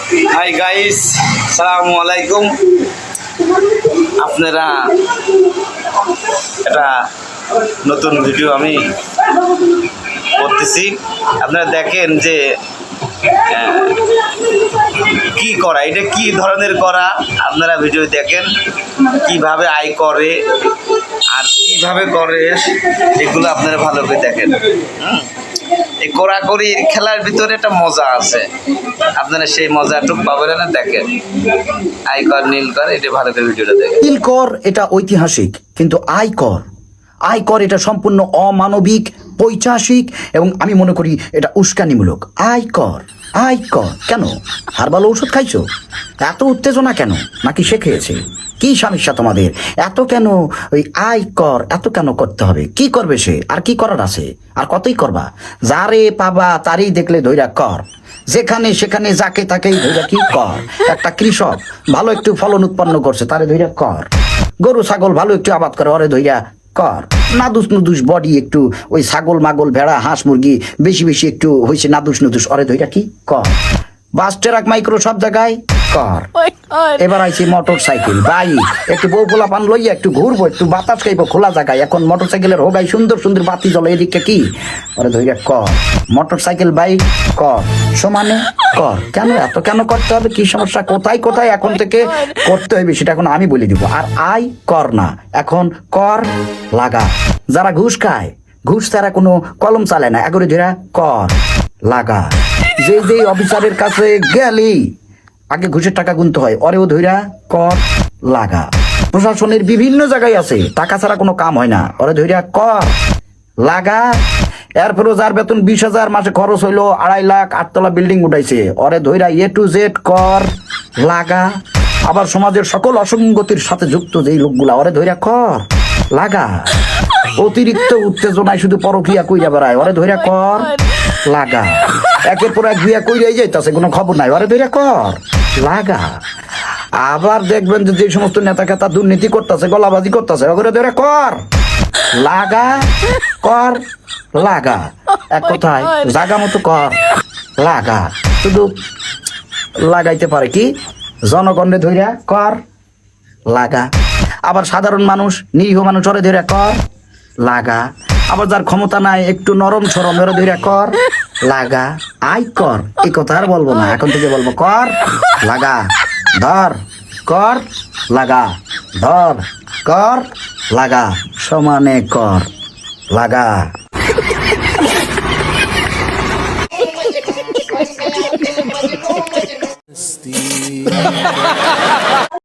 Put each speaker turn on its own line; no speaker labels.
Hi guys, সালামু আলাইকুম। আপনারা একটা নতুন ভিডিও আমি করতেছি। আপনারা দেখেন যে কি করা, এটা কি ধরনের করা, আপনারা ভিডিও দেখেন কিভাবে আয় করে আর কিভাবে করে, এগুলো আপনারা ভালো করে দেখেন। এই কড়াকড়ি খেলার ভিতরে একটা মজা আছে, আপনারা সেই মজাটুকু পাবেন না। দেখেন আয় কর নীল কর, এটা ভালো করে ভিডিওটা দেখেন।
নীল কর এটা ঐতিহাসিক, কিন্তু আয় কর এটা সম্পূর্ণ অমানবিক, পৈশাচিক এবং আমি মনে করি এটা উস্কানিমূলক। আয় কর কেন? হারবাল ঔষধ খাইছো? এত উত্তেজনা কেন? নাকি সে খেয়েছে? কি সমস্যা তোমাদের? এত কেন ওই আয় কর এত কেন করতে হবে? কি করবে সে? আর কি করার আছে? আর কতই করবা? যারে পাবা তারই দেখলে ধৈরা কর, যেখানে সেখানে যাকে তাকেই ধৈরা কি কর। একটা কৃষক ভালো একটু ফলন উৎপন্ন করছে, তারে ধৈরা কর। গরু ছাগল ভালো একটু আবাদ করে, ওরে ধৈরা কর। নাদুস বডি একটু ওই ছাগল মাগল ভেড়া হাঁস মুরগি বেশি বেশি একটু হয়েছে নাদুস ওরে ধৈরা কি কর। বাস ট্রাক মাইক্রো সব জায়গায় কর। এবার আইছি মোটর সাইকেল বাইক, একটু বউ পোলা পান লইয়া একটু ঘুরবো, একটু বাতাস খাইবো খোলা জায়গায়। এখন মোটর সাইকেলের হোগাই সুন্দর সুন্দর বাতি জ্বলে, এদিকে কি ওরে ধৈরা কর। মোটর সাইকেল বাইক কর, সমানে কর। কেন এত কেন করতে হবে? কি সমস্যা? কোথায় এখন থেকে করতে হবে সেটা এখন আমি বলে দিব। আর আয় কর না, এখন কর লাগা। যারা ঘুষ খায়, ঘুষ তারা কোনো কলম চালায় না, এগরে ধরা কর লাগা। যে অফিসারের কাছে গেলি আগে ঘুষের টাকা গুনতে হয়, ওরেও ধইরা কর লাগা। প্রশাসনের বিভিন্ন জায়গায় আছে, টাকা ছাড়া কোনো কাম হয় না, ওরে ধইরা কর লাগা। এরপরও যার বেতন 20,000 মাসে খরচ হইলো 2.5 লাখ, 8তলা বিল্ডিং উঠাইছে, ওরে ধইরা A to Z কর লাগা। আবার সমাজের সকল অসঙ্গতির সাথে যুক্ত যেই লোকগুলা, ওরে ধইরা কর লাগা। অতিরিক্ত উত্তেজনায় শুধু পরক্রিয়া কইরা বেড়ায়, ওরে ধইরা কর লাগা। একের পর এক বিয়া কইরাই যাইতাছে, কোনো খবর নাই, ওরে ধইরা কর লাগা। আবার দেখবেন যে সমস্ত নেতা খেতা দুর্নীতি করতেছে, গলাবাজি করতেছে, ওরে ধরে কর লাগা এক কথায় জাগা মতো কর লাগা। শুধু লাগাইতে পারে কি জনগণে ধইরা কর লাগা। আবার সাধারণ মানুষ, নিরীহ মানুষ, ওরে ধইরা কর লাগা। আবার যার ক্ষমতা নাই, একটু নরম সরম, ওরে ধইরা কর লাগা। আয় কর এই কথা আর বলবো না, এখন থেকে বলবো কর লাগা। ধর কর লাগা, ধর কর লাগা, সমানে কর লাগা।